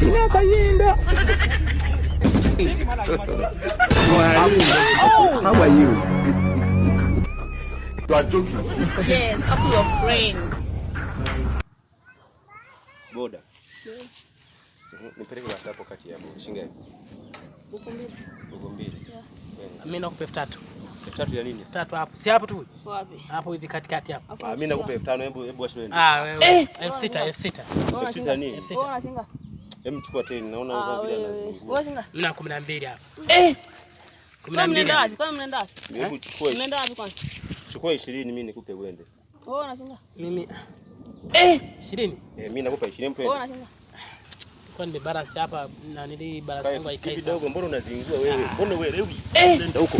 Ina kayinda. How are you? You are joking. Yes, couple of friends. Boda. Nipeleke basi hapo kati hapo. Shingapi? Buku mbili. Mimi nakupa 3000. 3000 ya nini? 3 hapo. Si hapo tu. Wapi? Hapo hivi katikati hapo. Mimi nakupa 5000, hebu washweni. Wewe. 6000. 6000 nini? Wewe unashinga? Hem chukua tena naona wewe vile na. Wewe shinga? Mimi na 12 hapo. 12. Mnaenda wapi? Hebu chukua. Mnaenda wapi kwanza? Chukua 20 mimi nikupe uende. Wewe unashinga? Mimi 20? Mimi nakupa 20 mpe. Wewe unashinga? Kwa nime balance hapa na nili balance yangu haikai kidogo, mbona unazingua wewe? Mbona wewe? Nenda huko.